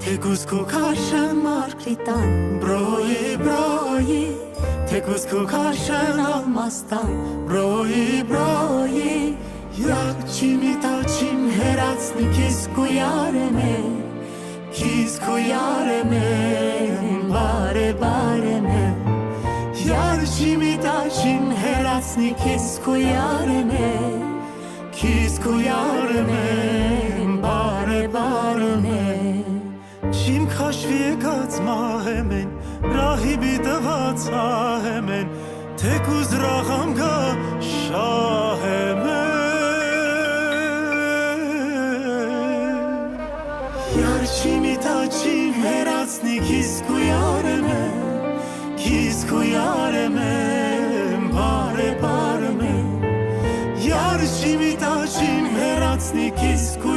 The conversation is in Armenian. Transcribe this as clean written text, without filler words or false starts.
Թեկուզ քո քաշն մարգլիտան բրոյի Թեկուզ քո քաշն ալմաստան բրոյի Յակ չիմիտաչիմ հերացնի քիզ կույարեմ է Քիզ կույարեմ է բարեմ է Յար չիմիտաչիմ հերացնի քիզ կույարեմ է Քիզ կույարեմ է բարեմ է Չիմ քաշվի եկած մահեմ են Ռահիբի տված ահեմ են Թեկուզ ռաղամ գա շահեմ են Յար չիմիտաչիմ հերացնի քիզ կույարեմ է Քիզ կույարեմ է բարեմ է Յար չիմիտաչիմ հերացնի քիզ կույարեմ